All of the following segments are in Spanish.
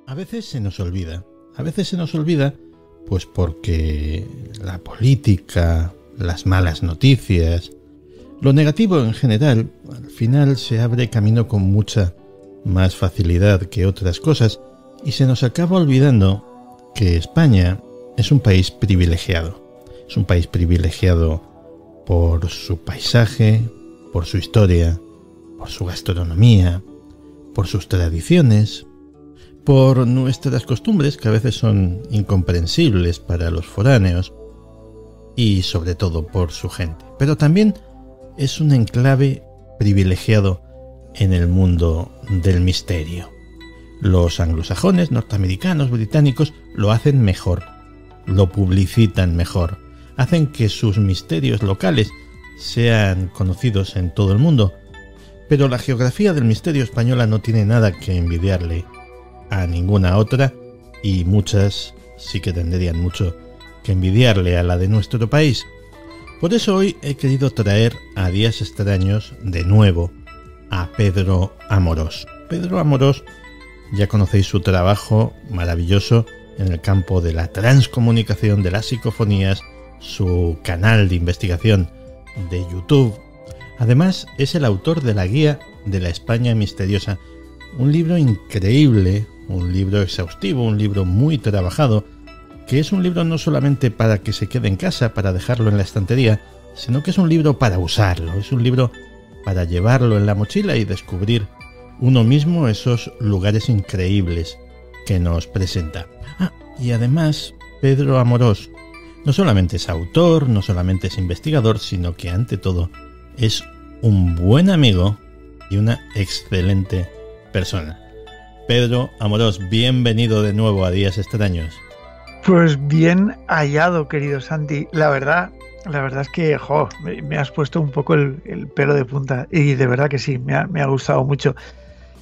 A veces se nos olvida. A veces se nos olvida, pues porque la política, las malas noticias, lo negativo en general, al final se abre camino con mucha más facilidad que otras cosas y se nos acaba olvidando que España es un país privilegiado. Es un país privilegiado por su paisaje, por su historia, por su gastronomía, por sus tradiciones, por nuestras costumbres que a veces son incomprensibles para los foráneos y sobre todo por su gente. Pero también es un enclave privilegiado en el mundo del misterio. Los anglosajones, norteamericanos, británicos lo hacen mejor, lo publicitan mejor, hacen que sus misterios locales sean conocidos en todo el mundo, pero la geografía del misterio española no tiene nada que envidiarle a ninguna otra y muchas sí que tendrían mucho que envidiarle a la de nuestro país. Por eso hoy he querido traer a Días Extraños de nuevo a Pedro Amorós. Pedro Amorós, ya conocéis su trabajo maravilloso en el campo de la transcomunicación, de las psicofonías, su canal de investigación de YouTube. Además, es el autor de la Guía de la España Misteriosa, un libro increíble, un libro exhaustivo, un libro muy trabajado, que es un libro no solamente para que se quede en casa, para dejarlo en la estantería, sino que es un libro para usarlo, es un libro para llevarlo en la mochila y descubrir uno mismo esos lugares increíbles que nos presenta. Y además, Pedro Amorós no solamente es autor, no solamente es investigador, sino que ante todo es un buen amigo y una excelente persona. Pedro Amorós, bienvenido de nuevo a Días Extraños. Pues bien hallado, querido Santi. La verdad es que me has puesto un poco el pelo de punta y de verdad que sí, me ha gustado mucho.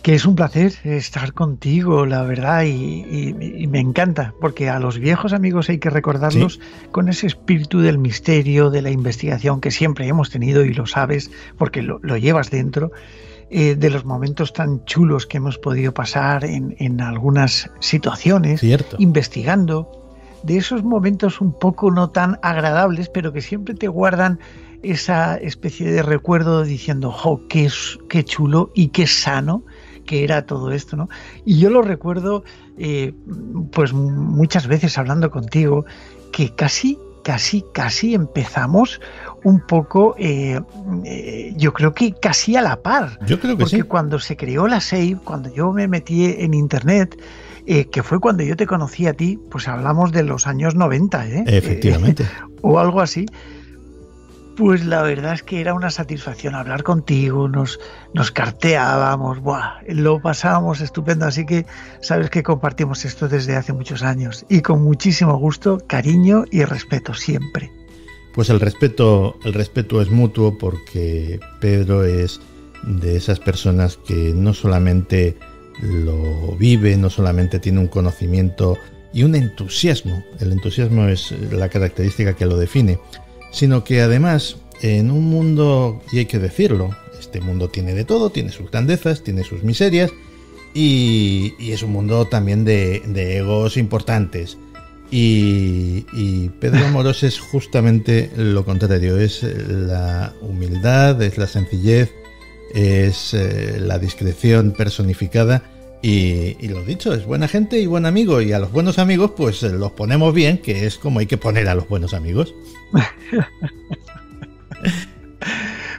Que es un placer estar contigo, la verdad, y me encanta, porque a los viejos amigos hay que recordarlos con ese espíritu del misterio, de la investigación que siempre hemos tenido y lo sabes, porque lo llevas dentro, de los momentos tan chulos que hemos podido pasar en algunas situaciones, investigando, de esos momentos un poco no tan agradables, pero que siempre te guardan esa especie de recuerdo diciendo, qué chulo y qué sano que era todo esto, ¿no? Y yo lo recuerdo, pues muchas veces hablando contigo, que casi empezamos un poco, yo creo que casi a la par. Yo creo que porque cuando se creó la SEIB, cuando yo me metí en internet, que fue cuando yo te conocí a ti, pues hablamos de los años 90, Efectivamente. O algo así. Pues la verdad es que era una satisfacción hablar contigo, nos carteábamos, lo pasábamos estupendo, así que sabes que compartimos esto desde hace muchos años y con muchísimo gusto, cariño y respeto siempre. Pues el respeto es mutuo, porque Pedro es de esas personas que no solamente lo vive, no solamente tiene un conocimiento y un entusiasmo, el entusiasmo es la característica que lo define, sino que además en un mundo, y hay que decirlo, este mundo tiene de todo, tiene sus grandezas, tiene sus miserias y es un mundo también de egos importantes. Y Pedro Amorós es justamente lo contrario, es la humildad, es la sencillez, es la discreción personificada y lo dicho, es buena gente y buen amigo, y a los buenos amigos pues los ponemos bien, que es como hay que poner a los buenos amigos.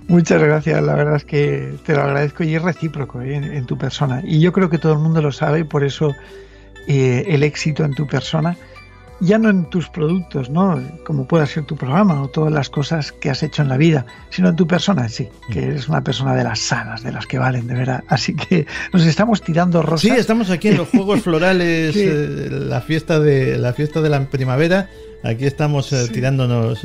Muchas gracias, la verdad es que te lo agradezco y es recíproco en tu persona, y yo creo que todo el mundo lo sabe, y por eso el éxito en tu persona, ya no en tus productos, ¿no?, como pueda ser tu programa o todas las cosas que has hecho en la vida, sino en tu persona, sí, que eres una persona de las sanas, de las que valen, de verdad. Así que nos estamos tirando rosas. Sí, estamos aquí en los Juegos Florales, la fiesta de la primavera. Aquí estamos tirándonos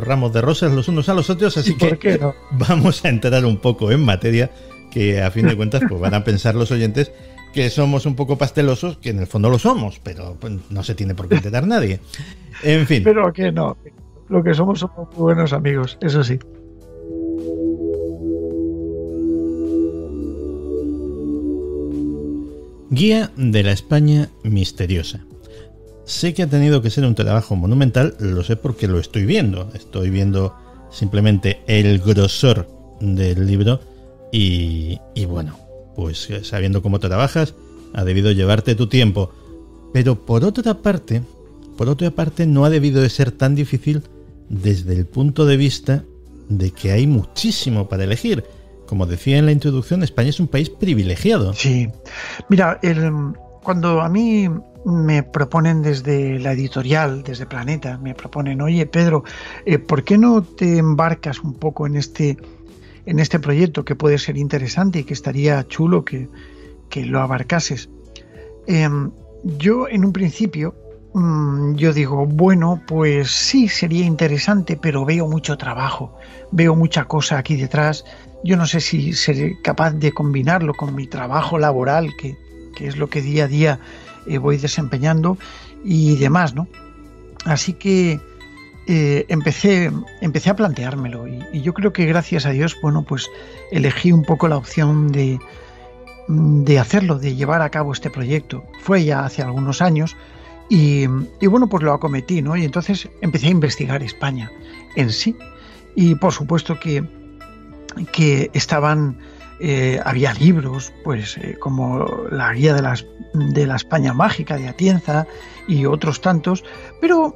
ramos de rosas los unos a los otros, así que qué no? Vamos a entrar un poco en materia, que a fin de cuentas pues van a pensar los oyentes que somos un poco pastelosos, que en el fondo lo somos, pero pues, no se tiene por qué enterar nadie. En fin. Pero que no, lo que somos muy buenos amigos, eso sí. Guía de la España misteriosa. Sé que ha tenido que ser un trabajo monumental, lo sé porque lo estoy viendo. Estoy viendo simplemente el grosor del libro y bueno, pues sabiendo cómo trabajas, ha debido llevarte tu tiempo. Pero por otra parte, no ha debido de ser tan difícil desde el punto de vista de que hay muchísimo para elegir. Como decía en la introducción, España es un país privilegiado. Sí. Mira, cuando a mí me proponen desde la editorial, desde Planeta, me proponen, oye Pedro, ¿por qué no te embarcas un poco en este proyecto que puede ser interesante y que estaría chulo que lo abarcases? Yo en un principio, yo digo, bueno, pues sí, sería interesante, pero veo mucho trabajo, veo mucha cosa aquí detrás. Yo no sé si seré capaz de combinarlo con mi trabajo laboral, que es lo que día a día voy desempeñando y demás, ¿no? Así que empecé a planteármelo y yo creo que gracias a Dios, bueno, pues elegí un poco la opción de hacerlo, de llevar a cabo este proyecto. Fue ya hace algunos años y bueno, pues lo acometí, ¿no? Y entonces empecé a investigar España en sí y por supuesto que estaban, había libros, pues como la guía de la España mágica de Atienza y otros tantos, pero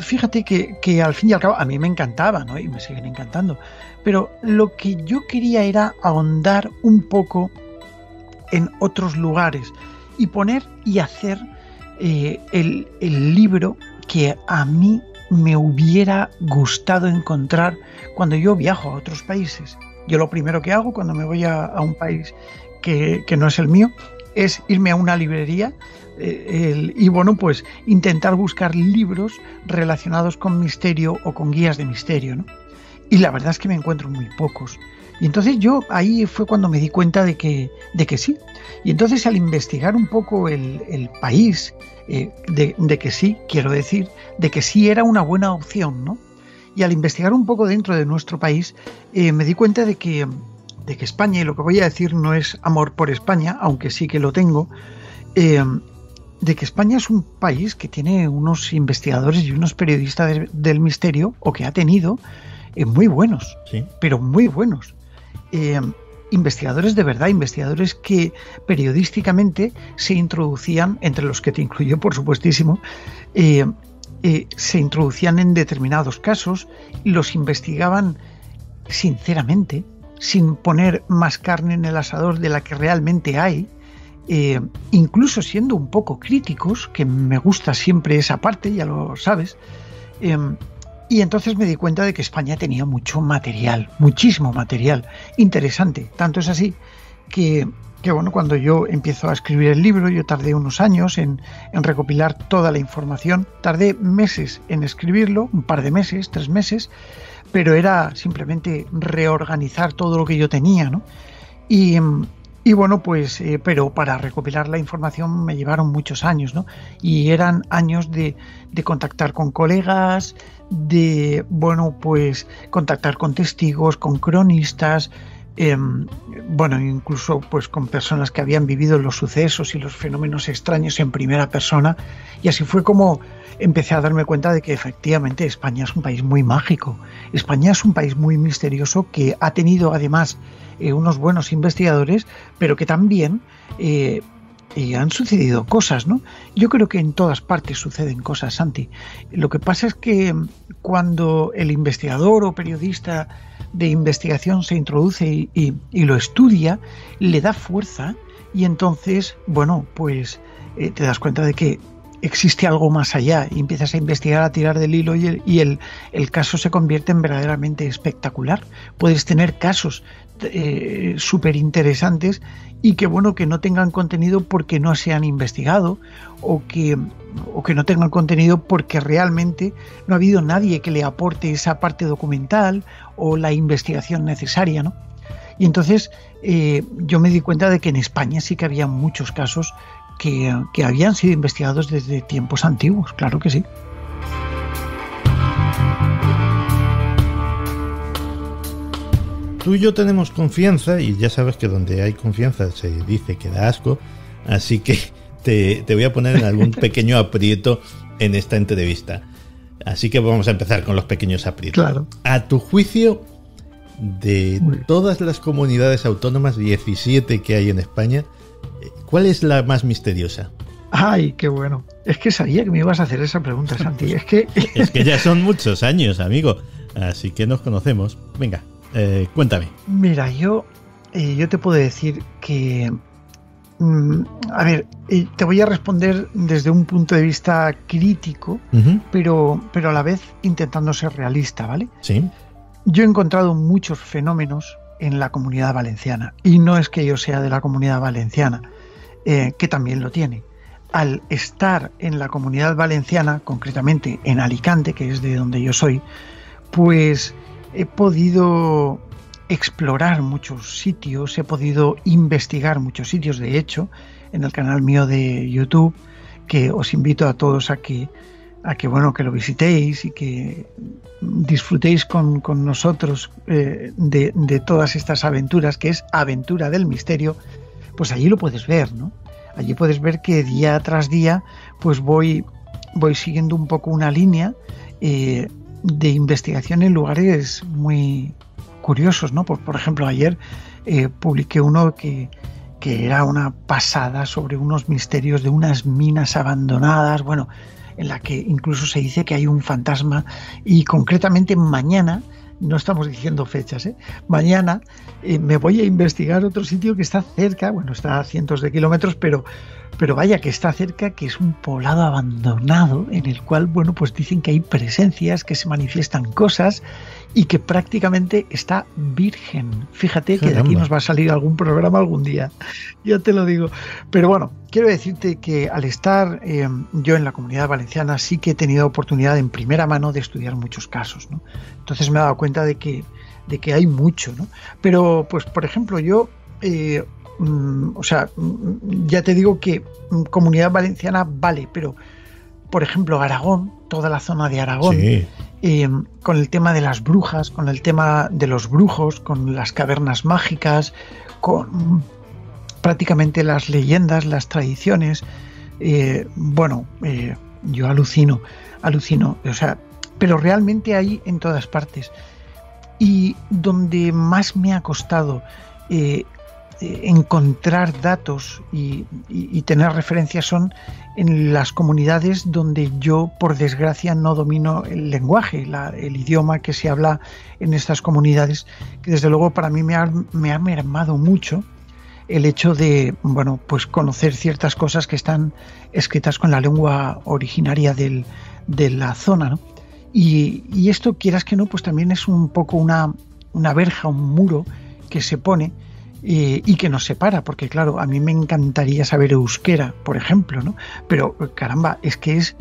fíjate que al fin y al cabo a mí me encantaba, ¿no? Y me siguen encantando, pero lo que yo quería era ahondar un poco en otros lugares y poner y hacer el libro que a mí me hubiera gustado encontrar cuando yo viajo a otros países. Yo lo primero que hago cuando me voy a un país que no es el mío es irme a una librería y bueno, pues intentar buscar libros relacionados con misterio o con guías de misterio, ¿no? Y la verdad es que me encuentro muy pocos. Y entonces yo ahí fue cuando me di cuenta de que sí. Y entonces al investigar un poco el país, de que sí, quiero decir, de que sí era una buena opción, ¿no? Y al investigar un poco dentro de nuestro país, me di cuenta de que España, y lo que voy a decir no es amor por España, aunque sí que lo tengo, de que España es un país que tiene unos investigadores y unos periodistas del misterio, o que ha tenido, muy buenos, sí, pero muy buenos. Investigadores de verdad, investigadores que periodísticamente se introducían, entre los que te incluyo por supuestísimo, se introducían en determinados casos, los investigaban sinceramente, sin poner más carne en el asador de la que realmente hay, incluso siendo un poco críticos, que me gusta siempre esa parte, ya lo sabes. Y entonces me di cuenta de que España tenía mucho material, muchísimo material interesante. Tanto es así que bueno, cuando yo empiezo a escribir el libro, yo tardé unos años en recopilar toda la información. Tardé meses en escribirlo, un par de meses, 3 meses, pero era simplemente reorganizar todo lo que yo tenía, ¿no? Y bueno, pues, pero para recopilar la información me llevaron muchos años, ¿no? Y eran años de contactar con colegas, de, bueno, pues, contactar con testigos, con cronistas, bueno, incluso pues con personas que habían vivido los sucesos y los fenómenos extraños en primera persona. Y así fue como empecé a darme cuenta de que efectivamente España es un país muy mágico. España es un país muy misterioso que ha tenido además unos buenos investigadores, pero que también han sucedido cosas, ¿no? Yo creo que en todas partes suceden cosas, Santi. Lo que pasa es que cuando el investigador o periodista de investigación se introduce y lo estudia, le da fuerza y entonces, bueno, pues te das cuenta de que existe algo más allá y empiezas a investigar, a tirar del hilo y el caso se convierte en verdaderamente espectacular. Puedes tener casos súper interesantes y que bueno, que no tengan contenido porque no se han investigado o que no tengan contenido porque realmente no ha habido nadie que le aporte esa parte documental o la investigación necesaria, ¿no? Y entonces yo me di cuenta de que en España sí que había muchos casos que habían sido investigados desde tiempos antiguos, claro que sí. Tú y yo tenemos confianza, y ya sabes que donde hay confianza se dice que da asco, así que te voy a poner en algún pequeño aprieto en esta entrevista. Así que vamos a empezar con los pequeños aprietos. Claro. A tu juicio, de todas las comunidades autónomas, 17 que hay en España, ¿cuál es la más misteriosa? Ay, qué bueno. Es que sabía que me ibas a hacer esa pregunta, Santi. Es que ya son muchos años, amigo. Así que nos conocemos. Venga, cuéntame. Mira, yo te puedo decir que... a ver, te voy a responder desde un punto de vista crítico, pero a la vez intentando ser realista, ¿vale? Sí. Yo he encontrado muchos fenómenos en la Comunidad Valenciana, y no es que yo sea de la Comunidad Valenciana, que también lo tiene. Al estar en la Comunidad Valenciana, concretamente en Alicante, que es de donde yo soy, pues he podido explorar muchos sitios, he podido investigar muchos sitios. De hecho, en el canal mío de YouTube, que os invito a todos a que lo visitéis y que disfrutéis con nosotros de todas estas aventuras, que es Aventura del Misterio, pues allí lo puedes ver, ¿no? Allí puedes ver que día tras día pues voy siguiendo un poco una línea de investigación en lugares muy curiosos, ¿no? Por ejemplo, ayer publiqué uno que era una pasada sobre unos misterios de unas minas abandonadas, bueno, en la que incluso se dice que hay un fantasma, y concretamente mañana, no estamos diciendo fechas, mañana me voy a investigar otro sitio que está cerca, bueno, está a cientos de kilómetros, pero vaya que está cerca, que es un poblado abandonado en el cual, bueno, pues dicen que hay presencias, que se manifiestan cosas y que prácticamente está virgen. Fíjate que de aquí nos va a salir algún programa algún día, ya te lo digo. Pero bueno, quiero decirte que al estar yo en la Comunidad Valenciana sí que he tenido oportunidad en primera mano de estudiar muchos casos, ¿no? Entonces me he dado cuenta de que hay mucho, ¿no? Pero, pues, por ejemplo, yo... ya te digo que Comunidad Valenciana vale, pero por ejemplo Aragón, toda la zona de Aragón, sí. Con el tema de las brujas, con el tema de los brujos, con las cavernas mágicas, con prácticamente las leyendas, las tradiciones, yo alucino, o sea, pero realmente hay en todas partes. Y donde más me ha costado encontrar datos y tener referencias son en las comunidades donde yo, por desgracia, no domino el lenguaje, el idioma que se habla en estas comunidades, que desde luego para mí me ha mermado mucho el hecho de, bueno, pues conocer ciertas cosas que están escritas con la lengua originaria de la zona, ¿no? Y esto, quieras que no, pues también es un poco una verja, un muro que se pone y que nos separa, porque claro, a mí me encantaría saber euskera, por ejemplo, ¿no? Pero caramba, es que es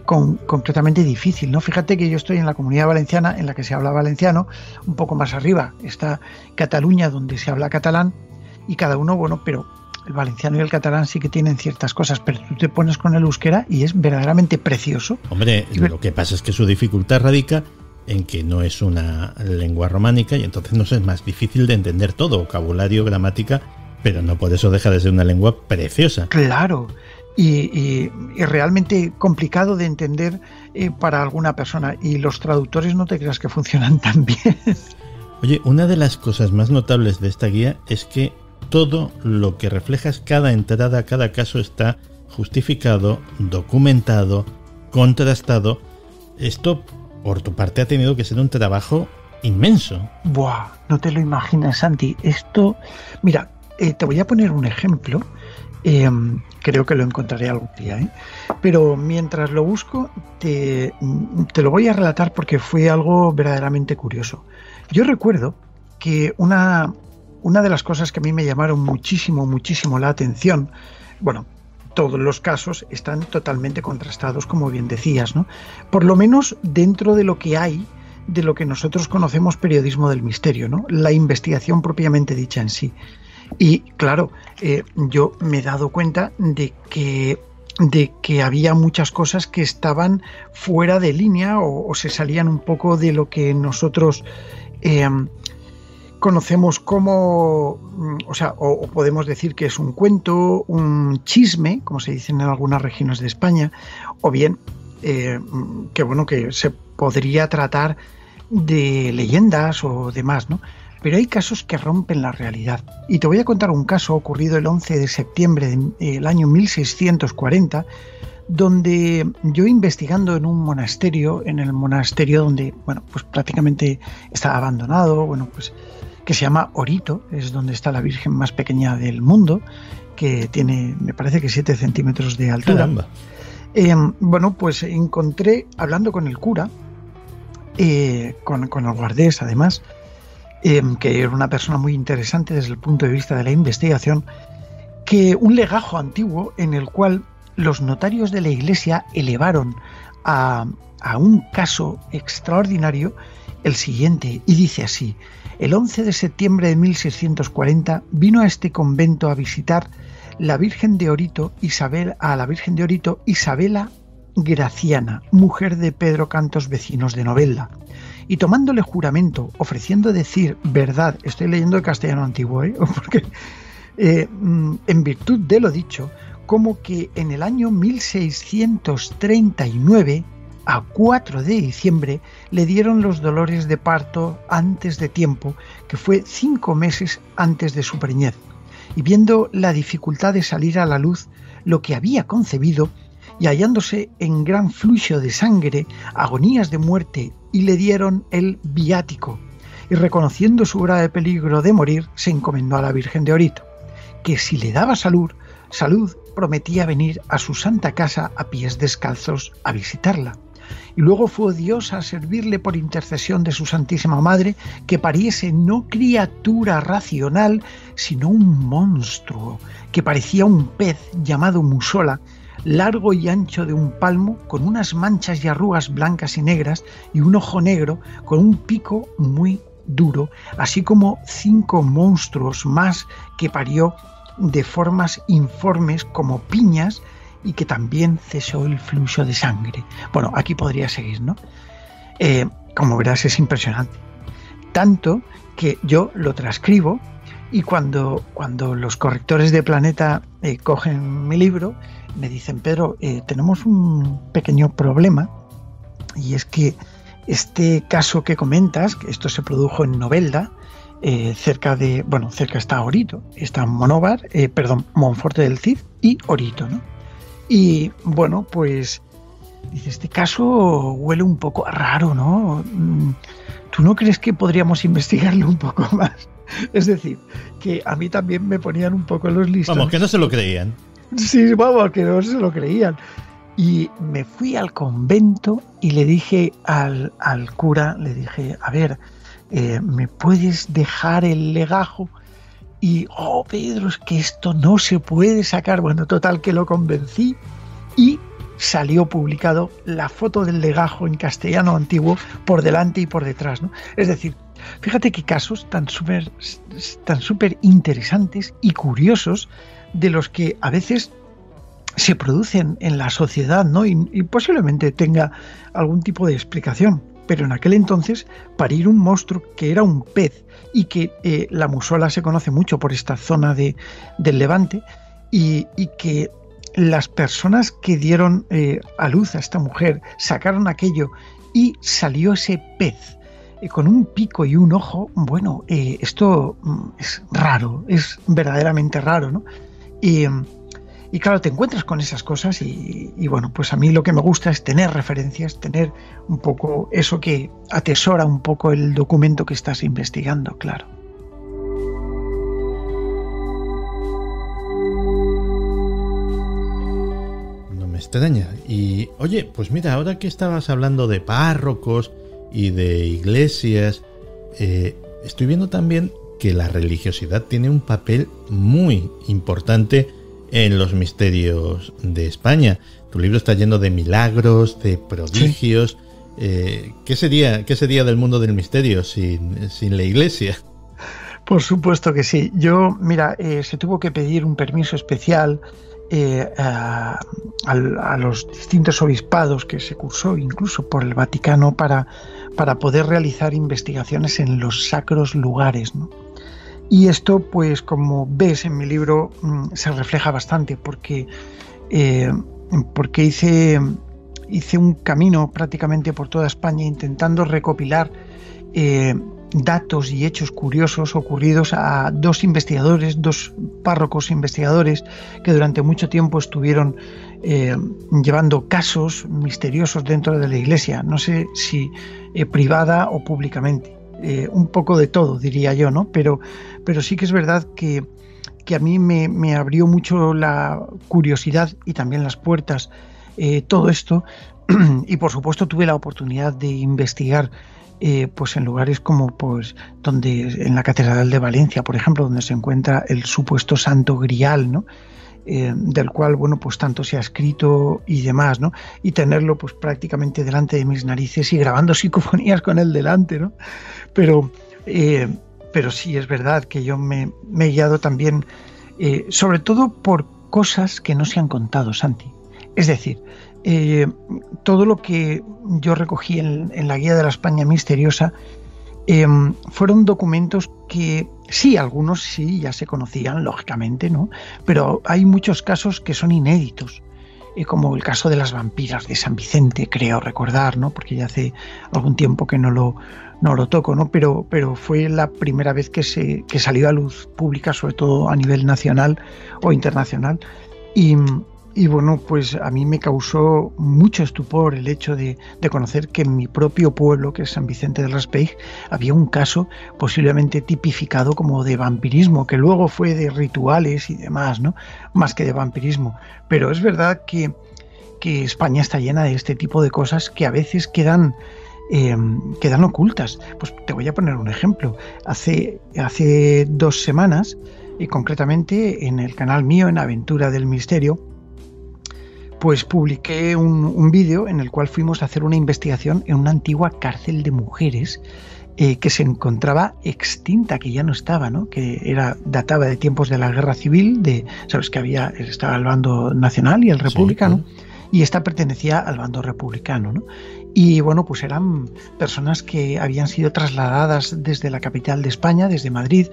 completamente difícil, ¿no? Fíjate que yo estoy en la Comunidad Valenciana, en la que se habla valenciano. Un poco más arriba está Cataluña, donde se habla catalán, y cada uno, bueno, pero el valenciano y el catalán sí que tienen ciertas cosas, pero tú te pones con el euskera y es verdaderamente precioso. Hombre, lo que pasa es que su dificultad radica en que no es una lengua románica y entonces nos es más difícil de entender todo, vocabulario, gramática, pero no por eso deja de ser una lengua preciosa. Claro, y realmente complicado de entender para alguna persona, y los traductores no te creas que funcionan tan bien. Oye, una de las cosas más notables de esta guía es que todo lo que reflejas, cada entrada, cada caso está justificado, documentado, contrastado. Esto, por tu parte, ha tenido que ser un trabajo inmenso. Buah, no te lo imaginas, Santi. Esto, mira, te voy a poner un ejemplo. Creo que lo encontraré algún día, pero mientras lo busco, te lo voy a relatar porque fue algo verdaderamente curioso. Yo recuerdo que una de las cosas que a mí me llamaron muchísimo la atención, bueno, todos los casos están totalmente contrastados, como bien decías, ¿no? Por lo menos dentro de lo que hay, de lo que nosotros conocemos periodismo del misterio, ¿no? La investigación propiamente dicha en sí. Y claro, yo me he dado cuenta de que había muchas cosas que estaban fuera de línea o se salían un poco de lo que nosotros conocemos como, o podemos decir que es un cuento, un chisme, como se dice en algunas regiones de España, o bien que se podría tratar de leyendas o demás, ¿no? Pero hay casos que rompen la realidad. Y te voy a contar un caso ocurrido el 11 de septiembre del año 1640, donde yo, investigando en un monasterio, en el monasterio donde, pues prácticamente está abandonado, que se llama Orito, es donde está la Virgen más pequeña del mundo, que tiene, me parece que 7 centímetros de altura. Caramba. Pues encontré, hablando con el cura, con el guardés además, que era una persona muy interesante desde el punto de vista de la investigación, que un legajo antiguo en el cual los notarios de la Iglesia elevaron a un caso extraordinario el siguiente, y dice así: el 11 de septiembre de 1640 vino a este convento a visitar la Virgen de Orito, Isabela Graciana, mujer de Pedro Cantos, vecinos de Novelda, y tomándole juramento, ofreciendo decir verdad, estoy leyendo el castellano antiguo, porque en virtud de lo dicho, como que en el año 1639, a 4 de diciembre, le dieron los dolores de parto antes de tiempo, que fue 5 meses antes de su preñez, y viendo la dificultad de salir a la luz lo que había concebido, y hallándose en gran flujo de sangre, agonías de muerte, y le dieron el viático, y reconociendo su grave peligro de morir, se encomendó a la Virgen de Orito, que si le daba salud, prometía venir a su santa casa a pies descalzos a visitarla. Y luego fue Dios a servirle por intercesión de su Santísima Madre, que pariese no criatura racional, sino un monstruo, que parecía un pez llamado musola, largo y ancho de un palmo, con unas manchas y arrugas blancas y negras, y un ojo negro, con un pico muy duro, así como 5 monstruos más que parió, de formas informes como piñas, y que también cesó el flujo de sangre. Bueno, aquí podría seguir, ¿no? Como verás, es impresionante. Tanto que yo lo transcribo, y cuando los correctores de Planeta cogen mi libro, me dicen: Pedro, tenemos un pequeño problema, y es que este caso que comentas, que esto se produjo en Novelda, cerca está Orito, está Monforte del Cid y Orito, ¿no? Y pues dice, este caso huele un poco raro, ¿no? ¿Tú no crees que podríamos investigarlo un poco más? Es decir, que a mí también me ponían un poco los listones. Vamos, que no se lo creían. Sí, vamos, que no se lo creían. Y me fui al convento y le dije al cura, le dije: a ver, ¿me puedes dejar el legajo? Y, Pedro, es que esto no se puede sacar. Bueno, total, que lo convencí, y salió publicado la foto del legajo en castellano antiguo por delante y por detrás, ¿no? Es decir, fíjate qué casos tan súper interesantes y curiosos, de los que a veces se producen en la sociedad, ¿no? Y posiblemente tenga algún tipo de explicación. Pero en aquel entonces, parir un monstruo que era un pez, y que la musola se conoce mucho por esta zona del Levante, y que las personas que dieron a luz a esta mujer sacaron aquello y salió ese pez con un pico y un ojo. Bueno, esto es raro, es verdaderamente raro, ¿no? Y claro, te encuentras con esas cosas y pues a mí lo que me gusta es tener referencias, tener un poco eso que atesora un poco el documento que estás investigando, claro. No me extraña. Y oye, pues mira, ahora que estabas hablando de párrocos y de iglesias, estoy viendo también que la religiosidad tiene un papel muy importante en los misterios de España. Tu libro está lleno de milagros, de prodigios. Sí. ¿Qué sería del mundo del misterio sin la Iglesia? Por supuesto que sí. Yo, mira, se tuvo que pedir un permiso especial a los distintos obispados que se cursó incluso por el Vaticano para poder realizar investigaciones en los sacros lugares, ¿no? Y esto, pues como ves en mi libro, se refleja bastante porque hice un camino prácticamente por toda España intentando recopilar datos y hechos curiosos ocurridos a dos párrocos investigadores que durante mucho tiempo estuvieron llevando casos misteriosos dentro de la Iglesia, no sé si privada o públicamente. Un poco de todo, diría yo, ¿no? Pero sí que es verdad que a mí me abrió mucho la curiosidad y también las puertas todo esto, y por supuesto tuve la oportunidad de investigar pues en lugares como pues donde en la Catedral de Valencia, por ejemplo, donde se encuentra el supuesto Santo Grial, ¿no? Del cual, bueno, pues tanto se ha escrito y demás, ¿no? Y tenerlo pues prácticamente delante de mis narices y grabando psicofonías con él delante, ¿no? Pero sí es verdad que yo me he guiado también, sobre todo por cosas que no se han contado, Santi. Es decir, todo lo que yo recogí en la Guía de la España Misteriosa fueron documentos que sí, algunos sí ya se conocían, lógicamente, ¿no? Pero hay muchos casos que son inéditos, como el caso de las vampiras de San Vicente, creo recordar, ¿no? Porque ya hace algún tiempo que no lo toco, ¿no? Pero fue la primera vez que salió a luz pública, sobre todo a nivel nacional o internacional. Y bueno, pues a mí me causó mucho estupor el hecho de conocer que en mi propio pueblo, que es San Vicente del Raspeig, había un caso posiblemente tipificado como de vampirismo, que luego fue de rituales y demás, ¿no? Más que de vampirismo. Pero es verdad que España está llena de este tipo de cosas que a veces quedan ocultas. Pues te voy a poner un ejemplo. Hace 2 semanas, y concretamente en el canal mío, en Aventura del Misterio, pues publiqué un vídeo en el cual fuimos a hacer una investigación en una antigua cárcel de mujeres que se encontraba extinta, que ya no estaba, ¿no? Que databa de tiempos de la Guerra Civil, sabes que estaba el bando nacional y el republicano, sí. Y esta pertenecía al bando republicano, ¿no? Y bueno, pues eran personas que habían sido trasladadas desde la capital de España, desde Madrid,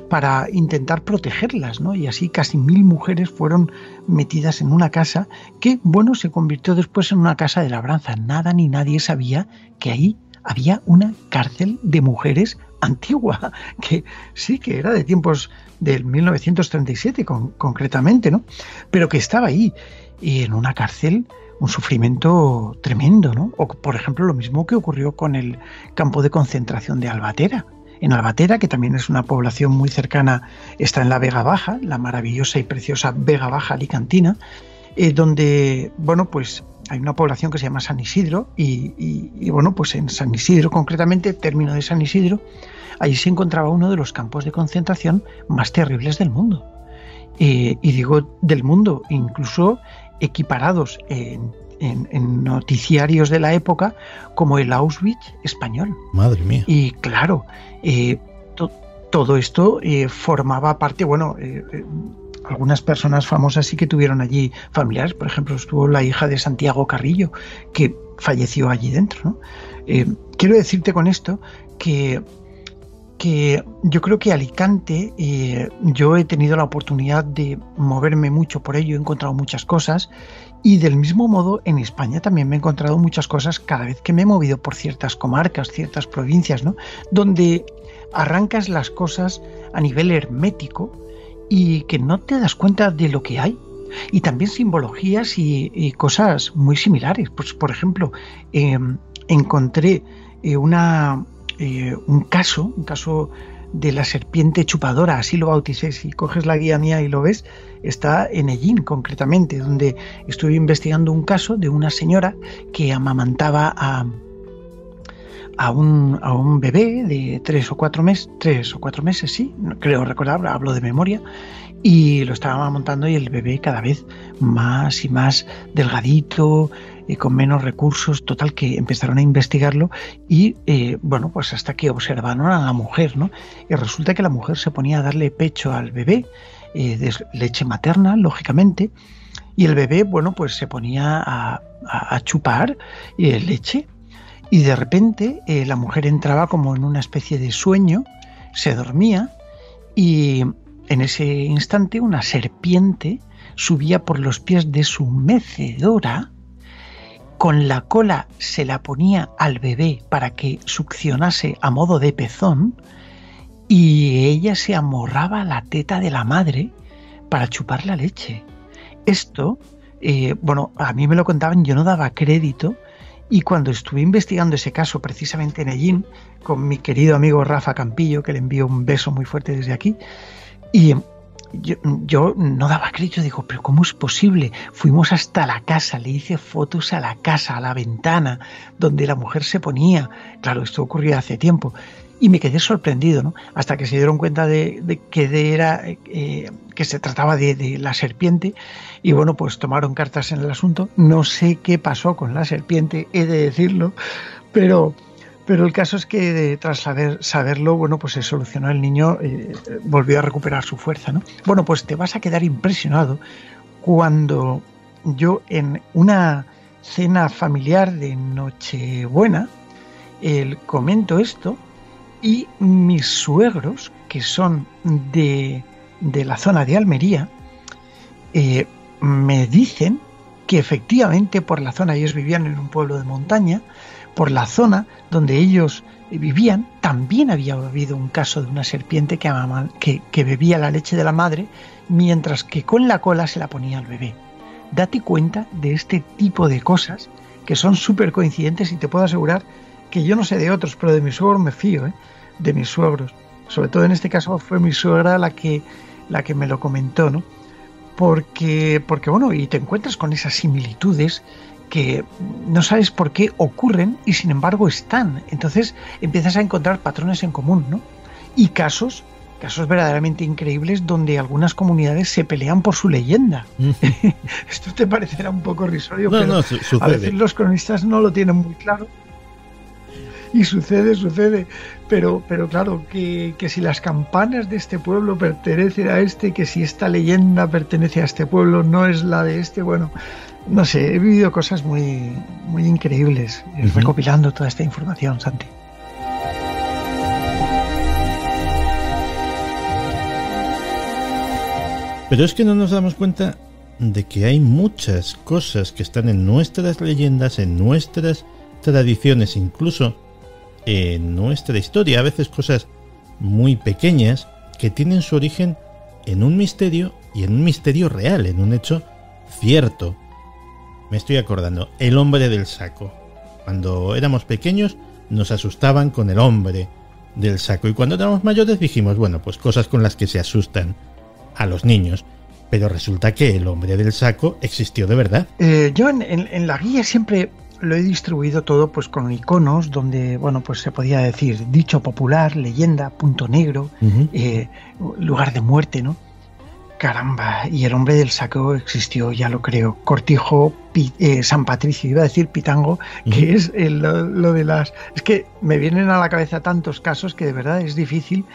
para intentar protegerlas, ¿no? Y así casi 1000 mujeres fueron metidas en una casa que, bueno, se convirtió después en una casa de labranza. Nada ni nadie sabía que ahí había una cárcel de mujeres antigua, que sí, que era de tiempos del 1937 concretamente, ¿no? Pero que estaba ahí, y en una cárcel, un sufrimiento tremendo, ¿no? O, por ejemplo, lo mismo que ocurrió con el campo de concentración de Albatera. En Albatera, que también es una población muy cercana, está en la Vega Baja, la maravillosa y preciosa Vega Baja alicantina, donde, bueno, pues hay una población que se llama San Isidro y bueno, pues en San Isidro, concretamente, término de San Isidro, allí se encontraba uno de los campos de concentración más terribles del mundo. Y digo del mundo, incluso equiparados en noticiarios de la época como el Auschwitz español. Madre mía. Y claro, todo esto formaba parte, bueno, algunas personas famosas sí que tuvieron allí familiares. Por ejemplo, estuvo la hija de Santiago Carrillo, que falleció allí dentro, ¿no? Quiero decirte con esto que yo creo que Alicante, yo he tenido la oportunidad de moverme mucho por ello, he encontrado muchas cosas, y del mismo modo en España también me he encontrado muchas cosas cada vez que me he movido por ciertas comarcas, ciertas provincias, ¿no? Donde arrancas las cosas a nivel hermético y que no te das cuenta de lo que hay. Y también simbologías y cosas muy similares. Pues, por ejemplo, encontré un caso de la serpiente chupadora, así lo bauticé. Si coges la guía mía y lo ves, está en Ellín concretamente, donde estuve investigando un caso de una señora que amamantaba a un bebé de 3 o 4 meses, sí, creo recordar, hablo de memoria, y lo estaba amamantando y el bebé cada vez más y más delgadito, con menos recursos, total que empezaron a investigarlo y bueno, pues hasta que observaron a la mujer, ¿no? Y resulta que la mujer se ponía a darle pecho al bebé, de leche materna, lógicamente, Y el bebé, bueno, pues se ponía a chupar leche, y de repente la mujer entraba como en una especie de sueño, se dormía, y en ese instante una serpiente subía por los pies de su mecedora, con la cola se la ponía al bebé para que succionase a modo de pezón, y ella se amorraba a la teta de la madre para chupar la leche. Esto, bueno, a mí me lo contaban, yo no daba crédito, y cuando estuve investigando ese caso precisamente en Ellín, con mi querido amigo Rafa Campillo, que le envío un beso muy fuerte desde aquí, y yo no daba crédito, digo, pero ¿cómo es posible? Fuimos hasta la casa, le hice fotos a la casa, a la ventana, donde la mujer se ponía. Claro, esto ocurría hace tiempo. Y me quedé sorprendido, ¿no? Hasta que se dieron cuenta de que se trataba de la serpiente, y bueno, pues tomaron cartas en el asunto. No sé qué pasó con la serpiente, he de decirlo, pero el caso es que tras saberlo, bueno, pues se solucionó, el niño volvió a recuperar su fuerza, ¿no? Bueno, pues te vas a quedar impresionado cuando yo, en una cena familiar de Nochebuena, comento esto, y mis suegros, que son de la zona de Almería, me dicen que efectivamente por la zona, ellos vivían en un pueblo de montaña, por la zona donde ellos vivían también había habido un caso de una serpiente que bebía la leche de la madre, mientras que con la cola se la ponía al bebé. Date cuenta de este tipo de cosas que son súper coincidentes, y te puedo asegurar que yo no sé de otros, pero de mis suegros me fío, de mis suegros. Sobre todo en este caso fue mi suegra la que me lo comentó, ¿no? Porque bueno, y te encuentras con esas similitudes que no sabes por qué ocurren y sin embargo están. Entonces empiezas a encontrar patrones en común, ¿no? Y casos verdaderamente increíbles donde algunas comunidades se pelean por su leyenda. Esto te parecerá un poco risorio, pero a veces los cronistas no lo tienen muy claro. Y sucede, pero claro, que si las campanas de este pueblo pertenecen a este, que si esta leyenda pertenece a este pueblo, no es la de este, bueno, no sé, he vivido cosas muy, muy increíbles recopilando toda esta información, Santi. Pero es que no nos damos cuenta de que hay muchas cosas que están en nuestras leyendas, en nuestras tradiciones, incluso en nuestra historia, a veces cosas muy pequeñas que tienen su origen en un misterio, y en un misterio real, en un hecho cierto. Me estoy acordando, el hombre del saco. Cuando éramos pequeños nos asustaban con el hombre del saco, y cuando éramos mayores dijimos, bueno, pues cosas con las que se asustan a los niños. Pero resulta que el hombre del saco existió de verdad. Yo en la guía siempre lo he distribuido todo pues con iconos donde, bueno, pues se podía decir dicho popular, leyenda, punto negro, lugar de muerte, ¿no? Caramba, y el hombre del saco existió, ya lo creo. Cortijo, San Patricio, iba a decir Pitango, que es lo de las... Es que me vienen a la cabeza tantos casos que de verdad es difícil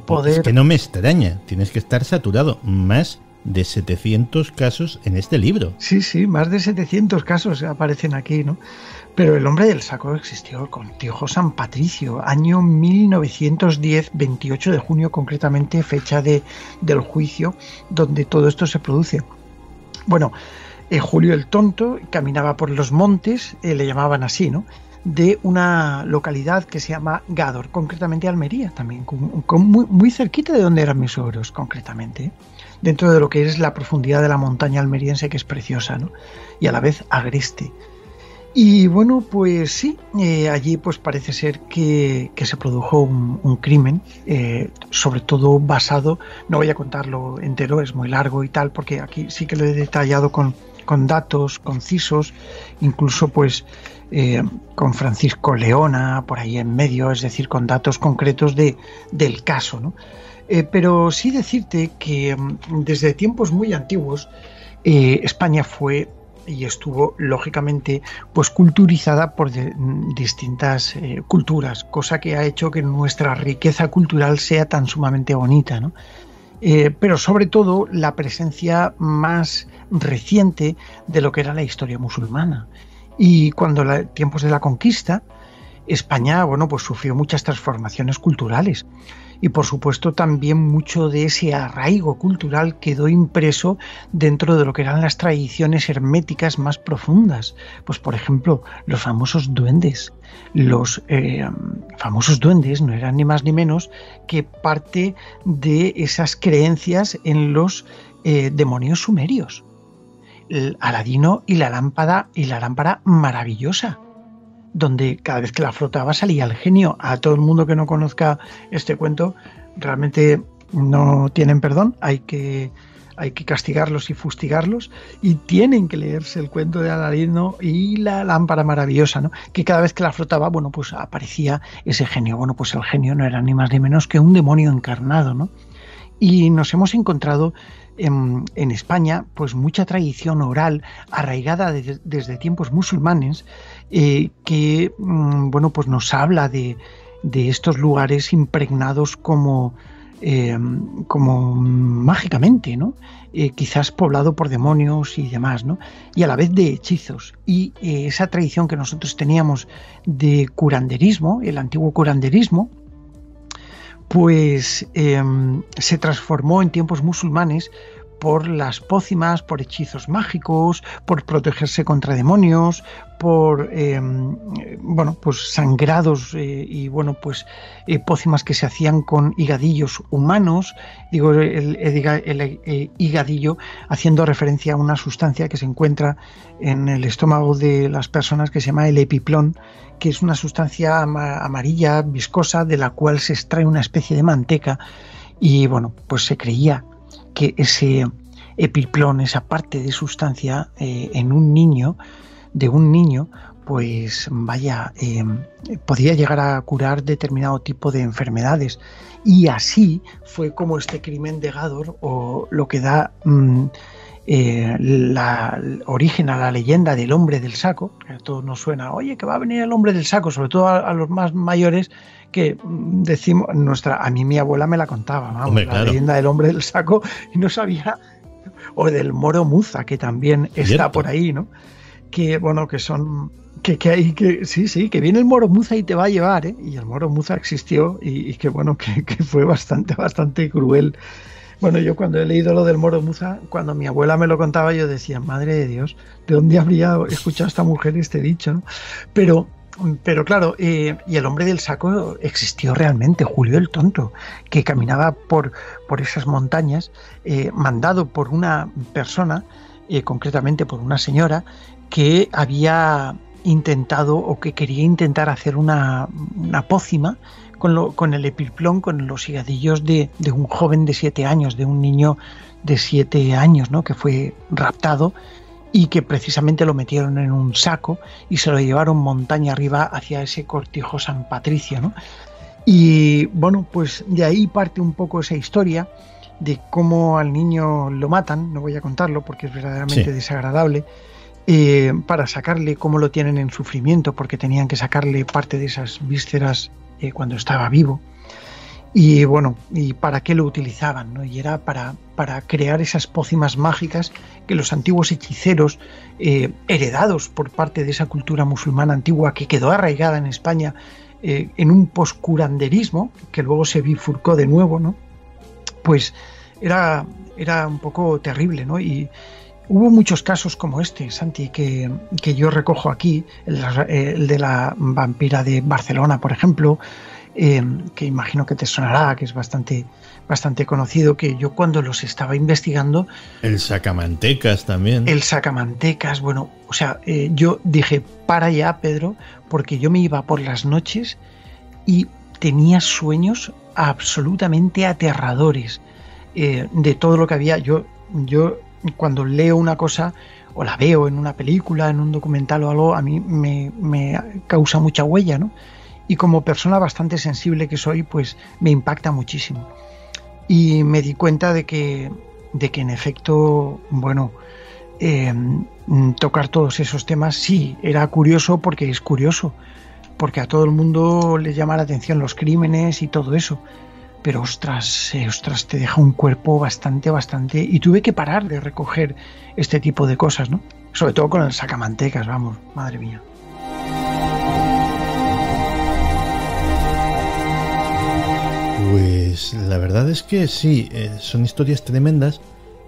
poder... Es que no me extraña, tienes que estar saturado. Más de 700 casos en este libro. Sí, más de 700 casos aparecen aquí, ¿no? Pero el hombre del saco existió, el Cortijo San Patricio, año 1910, 28 de junio concretamente, fecha del juicio donde todo esto se produce. Bueno, Julio el Tonto caminaba por los montes, le llamaban así, ¿no?, de una localidad que se llama Gádor, concretamente Almería, también muy cerquita de donde eran mis suegros, concretamente, dentro de lo que es la profundidad de la montaña almeriense, que es preciosa, ¿no?, y a la vez agreste. Y bueno, pues sí, allí pues parece ser que se produjo un crimen, sobre todo basado, no voy a contarlo entero, es muy largo y tal, porque aquí sí que lo he detallado con datos concisos, incluso pues con Francisco Leona por ahí en medio, es decir, con datos concretos del caso, ¿no? Pero sí decirte que desde tiempos muy antiguos España fue y estuvo lógicamente pues culturizada por distintas culturas, cosa que ha hecho que nuestra riqueza cultural sea tan sumamente bonita, ¿no? pero sobre todo la presencia más reciente de lo que era la historia musulmana. Y cuando tiempos de la conquista, España, bueno, pues sufrió muchas transformaciones culturales. Y por supuesto también mucho de ese arraigo cultural quedó impreso dentro de lo que eran las tradiciones herméticas más profundas. Pues por ejemplo, los famosos duendes. Los famosos duendes no eran ni más ni menos que parte de esas creencias en los demonios sumerios. El Aladino y la lámpara maravillosa, donde cada vez que la frotaba salía el genio. A todo el mundo que no conozca este cuento, realmente no tienen perdón, hay que castigarlos y fustigarlos, y tienen que leerse el cuento de Aladino y la lámpara maravillosa, ¿no? Que cada vez que la frotaba, bueno, pues aparecía ese genio. Bueno, pues el genio no era ni más ni menos que un demonio encarnado, ¿no? Y nos hemos encontrado en España pues mucha tradición oral arraigada desde tiempos musulmanes, que bueno, pues nos habla de estos lugares impregnados como mágicamente, ¿no? Quizás poblado por demonios y demás, ¿no? Y a la vez de hechizos. Y esa tradición que nosotros teníamos de curanderismo, el antiguo curanderismo, pues se transformó en tiempos musulmanes por las pócimas, por hechizos mágicos, por protegerse contra demonios, por bueno, pues sangrados y bueno, pues pócimas que se hacían con higadillos humanos. Digo el higadillo haciendo referencia a una sustancia que se encuentra en el estómago de las personas que se llama el epiplón, que es una sustancia amarilla, viscosa, de la cual se extrae una especie de manteca. Y bueno, pues se creía que ese epiplón, esa parte de sustancia en un niño, pues vaya, podía llegar a curar determinado tipo de enfermedades. Y así fue como este crimen de Gádor, o lo que da origen a la leyenda del hombre del saco, que a todos nos suena, oye, que va a venir el hombre del saco, sobre todo a los más mayores, que decimos, a mí mi abuela me la contaba, vamos, hombre, claro, la leyenda del hombre del saco, y no sabía, o del Moro Muza, que también está ¿cierto? Por ahí, ¿no? Que bueno, que son, que hay, que sí, que viene el Moro Muza y te va a llevar, ¿eh? Y el Moro Muza existió y que bueno, que fue bastante cruel. Bueno, yo cuando he leído lo del Moro Muza, cuando mi abuela me lo contaba, yo decía, madre de Dios, ¿de dónde habría escuchado esta mujer este dicho, ¿no? Pero claro, y el hombre del saco existió realmente, Julio el Tonto, que caminaba por esas montañas, mandado por una persona, concretamente por una señora, que había intentado o que quería intentar hacer una pócima con el epiplón, con los higadillos de un joven de 7 años, de un niño de 7 años, ¿no? Que fue raptado y que precisamente lo metieron en un saco y se lo llevaron montaña arriba hacia ese cortijo San Patricio, ¿no? Y bueno, pues de ahí parte un poco esa historia de cómo al niño lo matan. No voy a contarlo porque es verdaderamente desagradable, para sacarle cómo lo tienen en sufrimiento, porque tenían que sacarle parte de esas vísceras cuando estaba vivo. Y bueno, ¿y para qué lo utilizaban, ¿no? Y era para crear esas pócimas mágicas que los antiguos hechiceros, heredados por parte de esa cultura musulmana antigua que quedó arraigada en España, en un poscuranderismo que luego se bifurcó de nuevo, ¿no? Pues era un poco terrible, ¿no? Y hubo muchos casos como este, Santi, que yo recojo aquí, el de la vampira de Barcelona, por ejemplo, que imagino que te sonará, que es bastante conocido, que yo cuando los estaba investigando... El sacamantecas también. El sacamantecas, bueno, o sea, yo dije, para ya, Pedro, porque yo me iba por las noches y tenía sueños absolutamente aterradores de todo lo que había. Yo cuando leo una cosa o la veo en una película, en un documental o algo, a mí me causa mucha huella, ¿no? Y como persona bastante sensible que soy, pues me impacta muchísimo. Y me di cuenta de que en efecto, bueno, tocar todos esos temas sí, era curioso porque es curioso, porque a todo el mundo le llama la atención los crímenes y todo eso. pero ostras, te deja un cuerpo bastante, y tuve que parar de recoger este tipo de cosas, ¿no? Sobre todo con el sacamantecas, vamos, madre mía. Pues la verdad es que sí, son historias tremendas,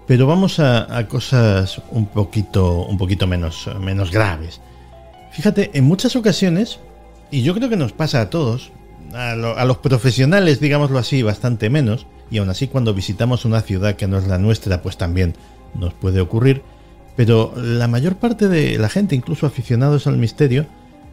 pero vamos a cosas un poquito menos graves. Fíjate, en muchas ocasiones, y yo creo que nos pasa a todos, a los profesionales, digámoslo así, bastante menos, y aún así cuando visitamos una ciudad que no es la nuestra, pues también nos puede ocurrir, pero la mayor parte de la gente, incluso aficionados al misterio,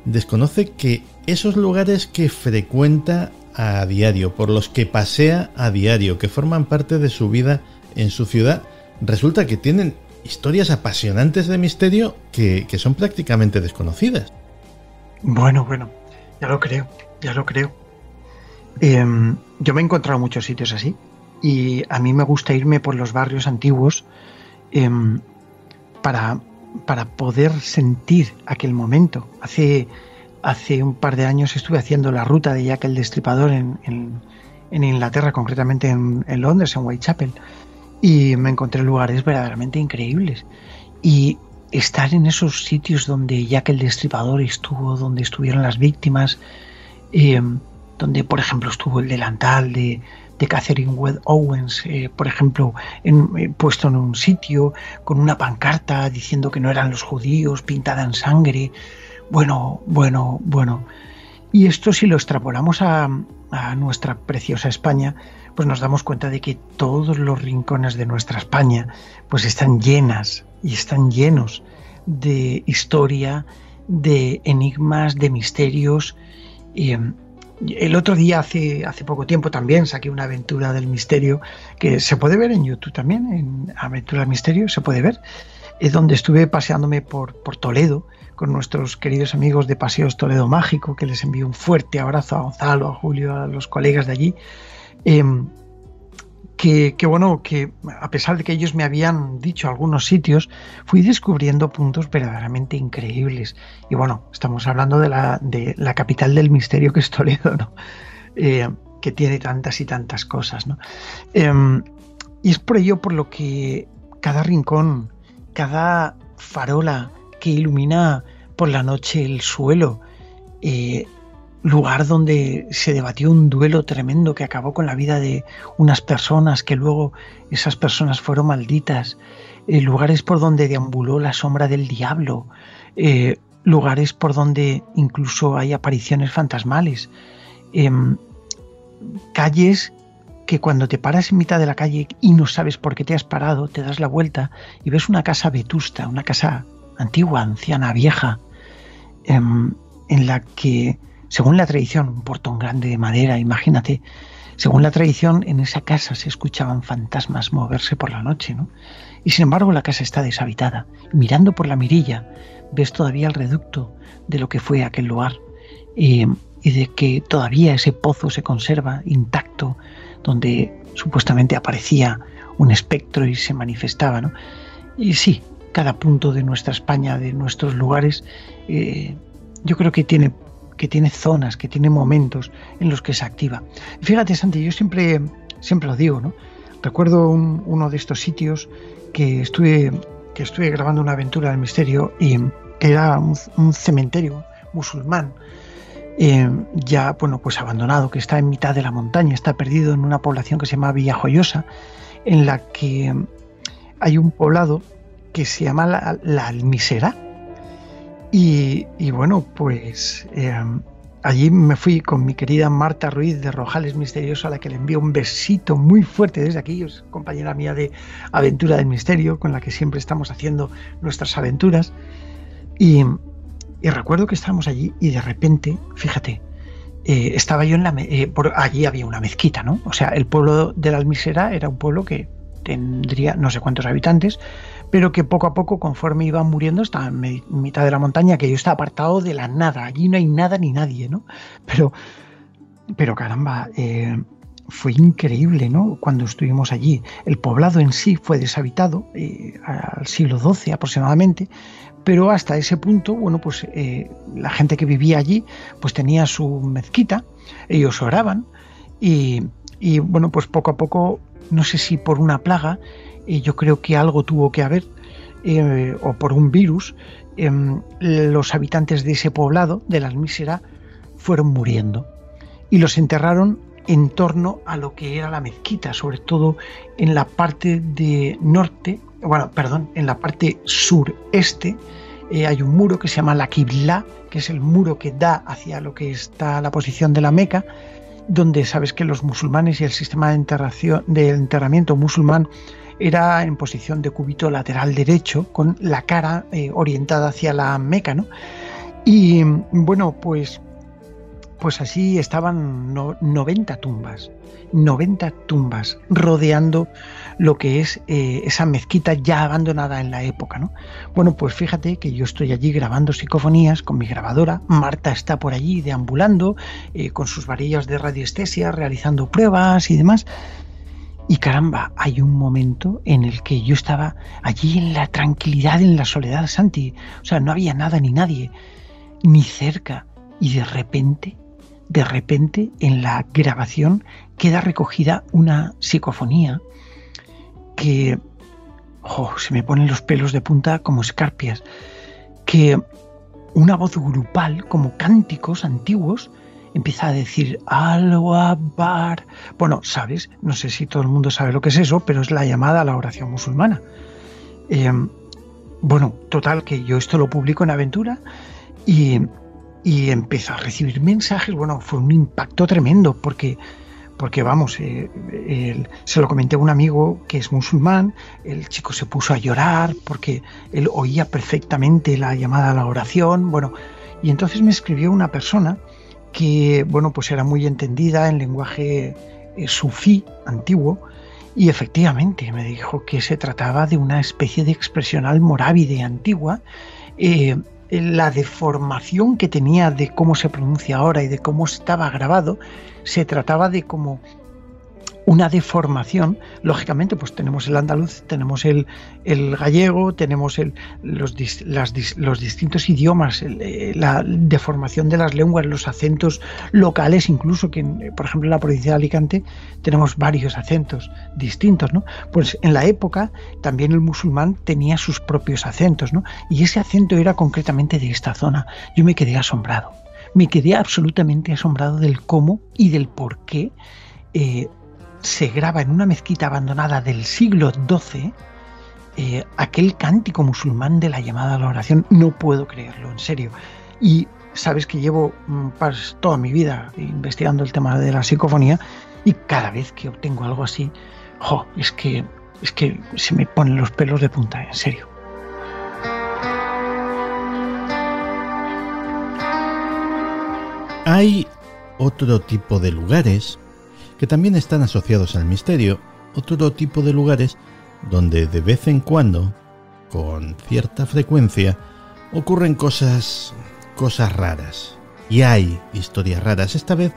desconoce que esos lugares que frecuenta a diario, por los que pasea a diario, que forman parte de su vida en su ciudad, resulta que tienen historias apasionantes de misterio que son prácticamente desconocidas. Bueno, ya lo creo. Yo me he encontrado muchos sitios así, y a mí me gusta irme por los barrios antiguos para poder sentir aquel momento. Hace un par de años estuve haciendo la ruta de Jack el Destripador en Inglaterra, concretamente en Londres, en Whitechapel, y me encontré lugares verdaderamente increíbles. Y estar en esos sitios donde Jack el Destripador estuvo, donde estuvieron las víctimas, donde por ejemplo estuvo el delantal de Catherine Wedd Owens, por ejemplo, puesto en un sitio con una pancarta diciendo que no eran los judíos, pintada en sangre. Bueno. Y esto, si lo extrapolamos a nuestra preciosa España, pues nos damos cuenta de que todos los rincones de nuestra España pues están llenas y están llenos de historia, de enigmas, de misterios. El otro día, hace poco tiempo, también saqué una aventura del misterio que se puede ver en YouTube también, en Aventura del Misterio, se puede ver, donde estuve paseándome por Toledo con nuestros queridos amigos de Paseos Toledo Mágico, que les envío un fuerte abrazo a Gonzalo, a Julio, a los colegas de allí, que a pesar de que ellos me habían dicho algunos sitios, fui descubriendo puntos verdaderamente increíbles. Y bueno, estamos hablando de la capital del misterio, que es Toledo, ¿no? Que tiene tantas y tantas cosas, ¿no? Y es por ello por lo que cada rincón, cada farola que ilumina por la noche el suelo, lugar donde se debatió un duelo tremendo que acabó con la vida de unas personas, que luego esas personas fueron malditas, lugares por donde deambuló la sombra del diablo, lugares por donde incluso hay apariciones fantasmales, calles que cuando te paras en mitad de la calle y no sabes por qué te has parado, te das la vuelta y ves una casa vetusta, una casa antigua, anciana, vieja, en la que, según la tradición, un portón grande de madera, imagínate, según la tradición, en esa casa se escuchaban fantasmas moverse por la noche, ¿no? Y sin embargo la casa está deshabitada. Mirando por la mirilla ves todavía el reducto de lo que fue aquel lugar, y de que todavía ese pozo se conserva intacto, donde supuestamente aparecía un espectro y se manifestaba, ¿no? Y sí, cada punto de nuestra España, de nuestros lugares, yo creo que tiene zonas, que tiene momentos en los que se activa. Y fíjate, Santi, yo siempre lo digo, ¿no? Recuerdo uno de estos sitios que estuve grabando una aventura del misterio, y que era un cementerio musulmán, ya, bueno, pues abandonado, que está en mitad de la montaña, está perdido en una población que se llama Villajoyosa, en la que hay un poblado que se llama la Almisera. Y bueno, pues allí me fui con mi querida Marta Ruiz de Rojales Misterioso, a la que le envío un besito muy fuerte desde aquí. Es compañera mía de Aventura del Misterio, con la que siempre estamos haciendo nuestras aventuras. Y recuerdo que estábamos allí y de repente, fíjate, estaba yo allí había una mezquita, ¿no? O sea, el pueblo de la Almisera era un pueblo que tendría no sé cuántos habitantes, pero que poco a poco, conforme iban muriendo, estaba en mitad de la montaña, que yo estaba apartado de la nada. Allí no hay nada ni nadie, ¿no? Pero caramba, fue increíble, ¿no? Cuando estuvimos allí. El poblado en sí fue deshabitado al siglo XII aproximadamente, pero hasta ese punto, bueno, pues la gente que vivía allí pues tenía su mezquita, ellos oraban, y Y bueno, pues poco a poco, no sé si por una plaga, yo creo que algo tuvo que haber, o por un virus, los habitantes de ese poblado, de la Almísera, fueron muriendo y los enterraron en torno a lo que era la mezquita, sobre todo en la parte de norte, en la parte sureste. Hay un muro que se llama la Qiblá, que es el muro que da hacia lo que está la posición de la Meca, donde sabes que los musulmanes y el sistema de enterramiento musulmán era en posición de cúbito lateral derecho, con la cara orientada hacia la Meca, ¿no? Y bueno, pues así estaban 90 tumbas rodeando lo que es esa mezquita ya abandonada en la época, ¿no? Bueno, pues fíjate que yo estoy allí grabando psicofonías con mi grabadora, Marta está por allí deambulando con sus varillas de radiestesia, realizando pruebas y demás. Y caramba, hay un momento en el que yo estaba allí en la tranquilidad, en la soledad, Santi. O sea, no había nada ni nadie, ni cerca. Y de repente, en la grabación queda recogida una psicofonía que se me ponen los pelos de punta como escarpias, que una voz grupal, como cánticos antiguos, empieza a decir Allahu Akbar. Bueno, sabes, no sé si todo el mundo sabe lo que es eso, pero es la llamada a la oración musulmana. Bueno, total, que yo esto lo publico en Aventura y empezó a recibir mensajes. Bueno, fue un impacto tremendo porque vamos, se lo comenté a un amigo que es musulmán, el chico se puso a llorar porque él oía perfectamente la llamada a la oración. Bueno, y entonces me escribió una persona que, bueno, pues era muy entendida en lenguaje sufí antiguo, y efectivamente me dijo que se trataba de una especie de expresión almorávide antigua. La deformación que tenía de cómo se pronuncia ahora y de cómo estaba grabado, se trataba de como una deformación. Lógicamente, pues tenemos el andaluz, tenemos el gallego, tenemos los distintos idiomas, la deformación de las lenguas, los acentos locales, incluso que, por ejemplo, en la provincia de Alicante tenemos varios acentos distintos, ¿no? Pues en la época también el musulmán tenía sus propios acentos, ¿no? Y ese acento era concretamente de esta zona. Yo me quedé asombrado, me quedé absolutamente asombrado del cómo y del por qué se graba en una mezquita abandonada del siglo XII aquel cántico musulmán de la llamada a la oración. No puedo creerlo, en serio. Y sabes que llevo toda mi vida investigando el tema de la psicofonía, y cada vez que obtengo algo así, es que se me ponen los pelos de punta, en serio. Hay otro tipo de lugares que también están asociados al misterio, otro tipo de lugares donde de vez en cuando, con cierta frecuencia, ocurren cosas raras. Y hay historias raras, esta vez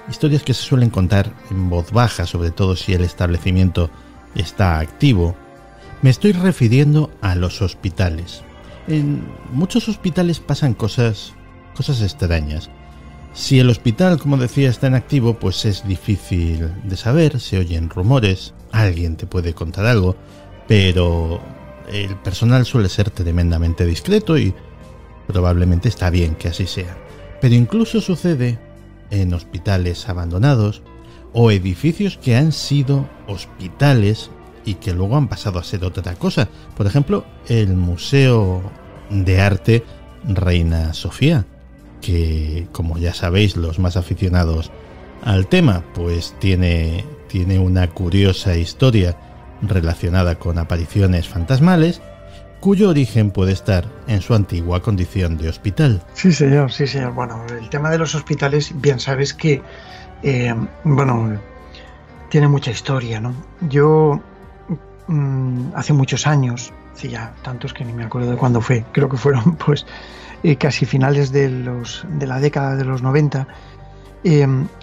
historias que se suelen contar en voz baja, sobre todo si el establecimiento está activo. Me estoy refiriendo a los hospitales. En muchos hospitales pasan cosas extrañas. Si el hospital, como decía, está en activo, pues es difícil de saber, se oyen rumores, alguien te puede contar algo, pero el personal suele ser tremendamente discreto y probablemente está bien que así sea. Pero incluso sucede en hospitales abandonados o edificios que han sido hospitales y que luego han pasado a ser otra cosa. Por ejemplo, el Museo de Arte Reina Sofía, que, como ya sabéis los más aficionados al tema, pues tiene una curiosa historia relacionada con apariciones fantasmales, cuyo origen puede estar en su antigua condición de hospital. Sí, señor, sí, señor. Bueno, el tema de los hospitales, bien sabes que, tiene mucha historia, ¿no? Yo, hace muchos años, hace ya tantos que ni me acuerdo de cuándo fue, creo que fueron, pues, casi finales de la década de los 90,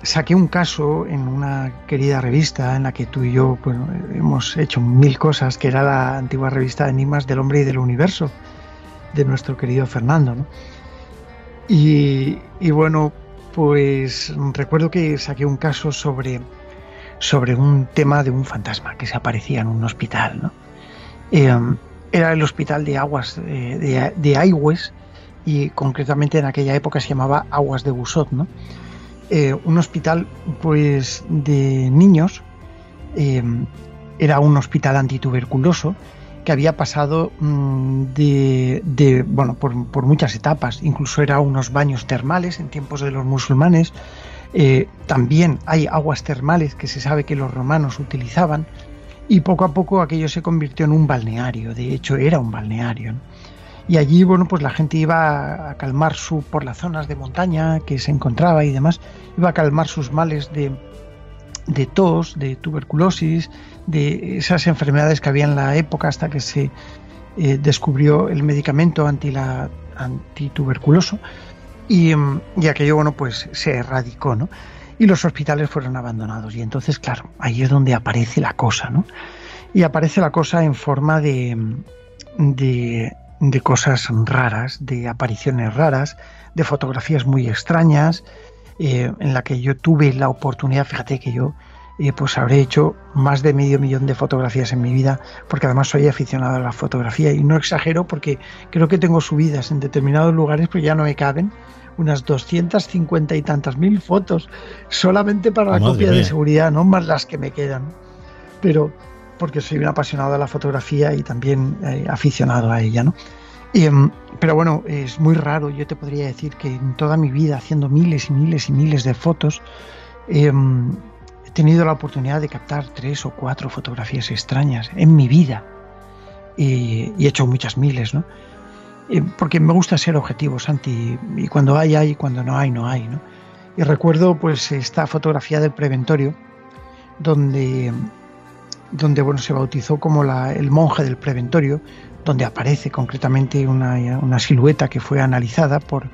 saqué un caso en una querida revista en la que tú y yo, bueno, hemos hecho mil cosas, que era la antigua revista Enigmas del Hombre y del Universo, de nuestro querido Fernando, ¿no? Y bueno, pues recuerdo que saqué un caso sobre sobre un tema de un fantasma que se aparecía en un hospital, ¿no? Era el hospital de Aguas de Aigües, y concretamente en aquella época se llamaba Aguas de Busot, ¿no? Un hospital pues de niños, era un hospital antituberculoso que había pasado por muchas etapas. Incluso era unos baños termales en tiempos de los musulmanes. También hay aguas termales que se sabe que los romanos utilizaban, y poco a poco aquello se convirtió en un balneario. De hecho era un balneario, ¿no? Y allí, bueno, pues la gente iba a calmar por las zonas de montaña que se encontraba y demás, iba a calmar sus males de tos, de tuberculosis, de esas enfermedades que había en la época, hasta que se descubrió el medicamento antituberculoso, y aquello, bueno, pues se erradicó, ¿no? Y los hospitales fueron abandonados, y entonces, claro, ahí es donde aparece la cosa, ¿no? Y aparece la cosa en forma de cosas raras, de apariciones raras, de fotografías muy extrañas, en la que yo tuve la oportunidad. Fíjate que yo pues habré hecho más de 500.000 de fotografías en mi vida, porque además soy aficionado a la fotografía, y no exagero, porque creo que tengo subidas en determinados lugares, pero ya no me caben unas 250 y tantas mil fotos solamente para la copia de seguridad, no más las que me quedan, pero porque soy un apasionado de la fotografía y también aficionado a ella, ¿no? Pero bueno, es muy raro. Yo te podría decir que en toda mi vida, haciendo miles y miles y miles de fotos, he tenido la oportunidad de captar 3 o 4 fotografías extrañas en mi vida, y he hecho muchas miles, ¿no? Porque me gusta ser objetivo, Santi, y cuando hay, y cuando no hay, no hay, ¿no? Y recuerdo pues esta fotografía del preventorio, donde bueno, se bautizó como el monje del preventorio, donde aparece concretamente una silueta que fue analizada por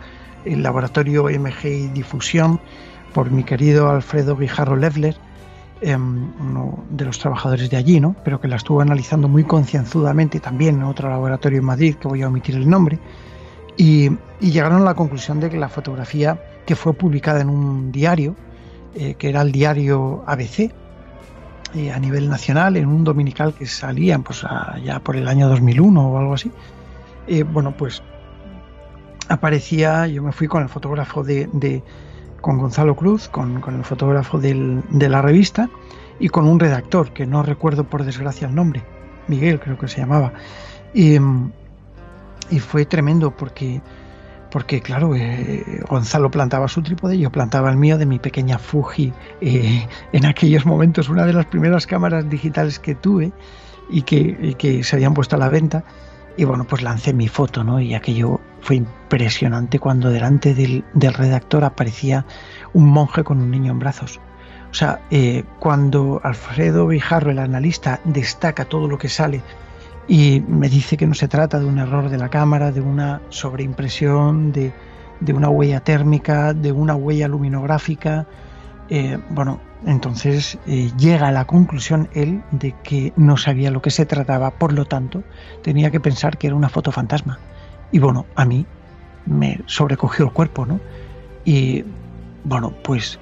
el laboratorio MGI Difusión, por mi querido Alfredo Guijarro Leffler, uno de los trabajadores de allí, ¿no? Pero que la estuvo analizando muy concienzudamente también en otro laboratorio en Madrid, que voy a omitir el nombre, y llegaron a la conclusión de que la fotografía, que fue publicada en un diario, que era el diario ABC, a nivel nacional, en un dominical que salían pues ya por el año 2001 o algo así, bueno, pues aparecía. Yo me fui con el fotógrafo con Gonzalo Cruz, con el fotógrafo de la revista, y con un redactor que no recuerdo por desgracia el nombre, Miguel creo que se llamaba, y fue tremendo porque claro, Gonzalo plantaba su trípode, yo plantaba el mío de mi pequeña Fuji, en aquellos momentos una de las primeras cámaras digitales que tuve, y que se habían puesto a la venta. Y bueno, pues lancé mi foto, ¿no? Y aquello fue impresionante cuando delante del redactor aparecía un monje con un niño en brazos. O sea, cuando Alfredo Guijarro, el analista, destaca todo lo que sale y me dice que no se trata de un error de la cámara, de una sobreimpresión, de una huella térmica, de una huella luminográfica, bueno, entonces llega a la conclusión él de que no sabía lo que se trataba, por lo tanto tenía que pensar que era una foto fantasma. Y bueno, a mí me sobrecogió el cuerpo, ¿no? Y bueno, pues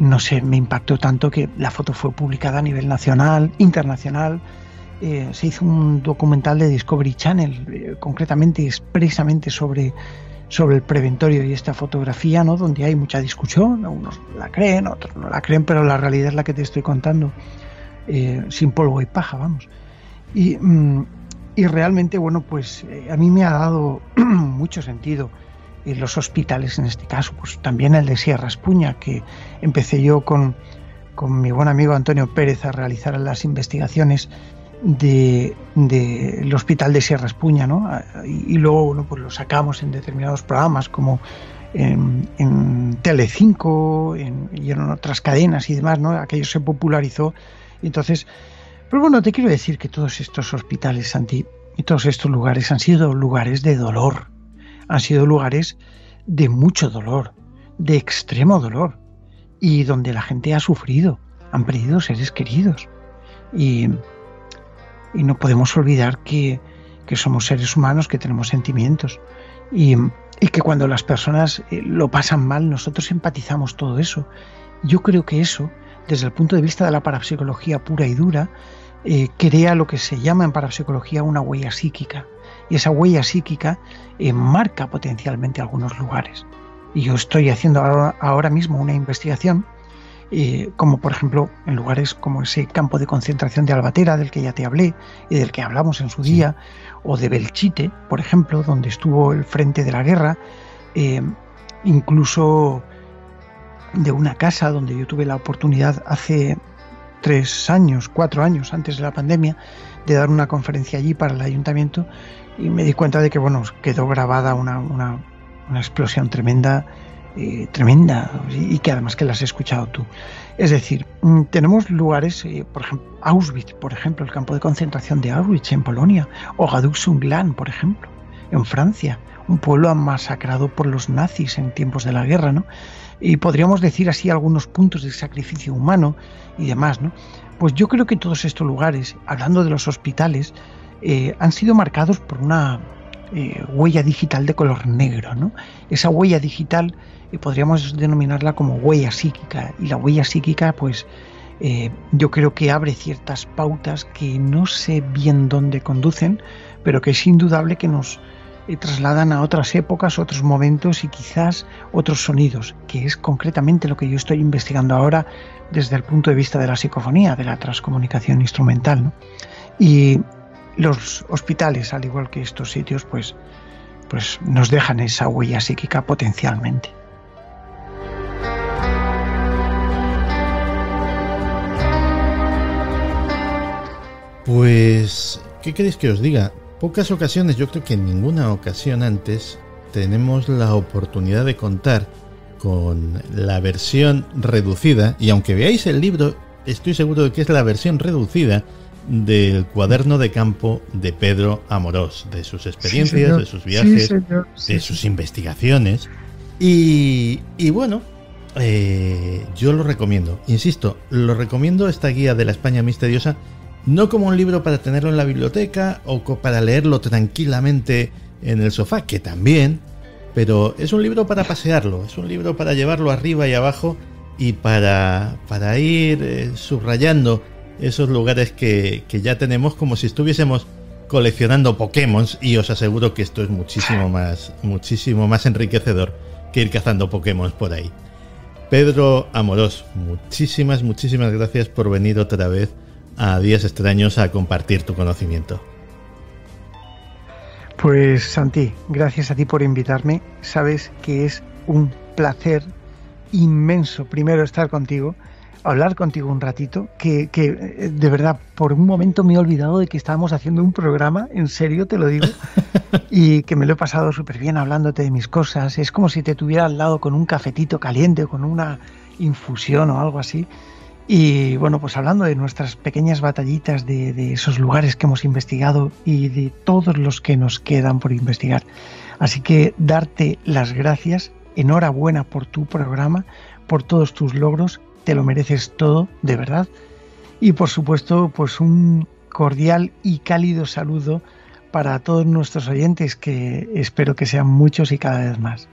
no sé, me impactó tanto que la foto fue publicada a nivel nacional, internacional. Se hizo un documental de Discovery Channel, concretamente, expresamente sobre el preventorio y esta fotografía, ¿no? Donde hay mucha discusión, unos la creen, otros no la creen, pero la realidad es la que te estoy contando, sin polvo y paja, vamos. Y realmente, bueno, pues a mí me ha dado mucho sentido los hospitales, en este caso, pues también el de Sierra Espuña, que empecé yo con mi buen amigo Antonio Pérez a realizar las investigaciones del hospital de Sierra Espuña, ¿no? Y luego, bueno, pues lo sacamos en determinados programas como en Telecinco y en otras cadenas y demás, ¿no? Aquello se popularizó. Y entonces, pero bueno, te quiero decir que todos estos hospitales, Santi, y todos estos lugares han sido lugares de dolor, han sido lugares de mucho dolor, de extremo dolor, y donde la gente ha sufrido, han perdido seres queridos. Y no podemos olvidar que somos seres humanos, que tenemos sentimientos, y que cuando las personas lo pasan mal, nosotros empatizamos todo eso. Yo creo que eso desde el punto de vista de la parapsicología pura y dura, crea lo que se llama en parapsicología una huella psíquica. Y esa huella psíquica marca potencialmente algunos lugares. Y yo estoy haciendo ahora mismo una investigación, como por ejemplo en lugares como ese campo de concentración de Albatera, del que ya te hablé y del que hablamos en su día, o de Belchite, por ejemplo, donde estuvo el frente de la guerra, incluso de una casa donde yo tuve la oportunidad hace 4 años antes de la pandemia, de dar una conferencia allí para el ayuntamiento, y me di cuenta de que quedó grabada una explosión tremenda, y que además que las has escuchado tú. Es decir, tenemos lugares, por ejemplo, Auschwitz, por ejemplo, el campo de concentración de Auschwitz en Polonia, o Gadux-Unglan, por ejemplo, en Francia, un pueblo masacrado por los nazis en tiempos de la guerra, ¿no? Y podríamos decir así algunos puntos de sacrificio humano y demás, ¿no? Pues yo creo que todos estos lugares, hablando de los hospitales, han sido marcados por una huella digital de color negro, ¿no? Esa huella digital podríamos denominarla como huella psíquica, y la huella psíquica, pues yo creo que abre ciertas pautas que no sé bien dónde conducen, pero que es indudable que nos trasladan a otras épocas, otros momentos y quizás otros sonidos, que es concretamente lo que yo estoy investigando ahora desde el punto de vista de la psicofonía, de la transcomunicación instrumental, ¿no? Y los hospitales, al igual que estos sitios, pues nos dejan esa huella psíquica potencialmente. Pues, ¿qué queréis que os diga? Pocas ocasiones, yo creo que en ninguna ocasión antes, tenemos la oportunidad de contar con la versión reducida, y aunque veáis el libro, estoy seguro de que es la versión reducida del cuaderno de campo de Pedro Amorós, de sus experiencias, de sus viajes, de sus investigaciones. Y bueno, yo lo recomiendo, insisto, lo recomiendo, esta guía de la España misteriosa, no como un libro para tenerlo en la biblioteca o para leerlo tranquilamente en el sofá, que también, pero es un libro para pasearlo, es un libro para llevarlo arriba y abajo y para ir subrayando esos lugares que ya tenemos, como si estuviésemos coleccionando Pokémon, y os aseguro que esto es muchísimo más enriquecedor que ir cazando Pokémon por ahí. Pedro Amorós, muchísimas gracias por venir otra vez a Días Extraños a compartir tu conocimiento. Pues Santi, gracias a ti por invitarme. Sabes que es un placer inmenso primero estar contigo, hablar contigo un ratito, que de verdad por un momento me he olvidado de que estábamos haciendo un programa, en serio te lo digo, y que me lo he pasado súper bien hablándote de mis cosas. Es como si te tuviera al lado con un cafetito caliente, con una infusión o algo así. Y bueno, pues hablando de nuestras pequeñas batallitas, de esos lugares que hemos investigado y de todos los que nos quedan por investigar. Así que darte las gracias, enhorabuena por tu programa, por todos tus logros, te lo mereces todo, de verdad. Y por supuesto, pues un cordial y cálido saludo para todos nuestros oyentes, que espero que sean muchos y cada vez más.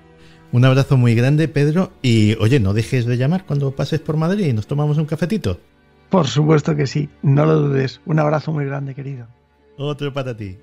Un abrazo muy grande, Pedro, y oye, no dejes de llamar cuando pases por Madrid y nos tomamos un cafetito. Por supuesto que sí, no lo dudes. Un abrazo muy grande, querido. Otro para ti.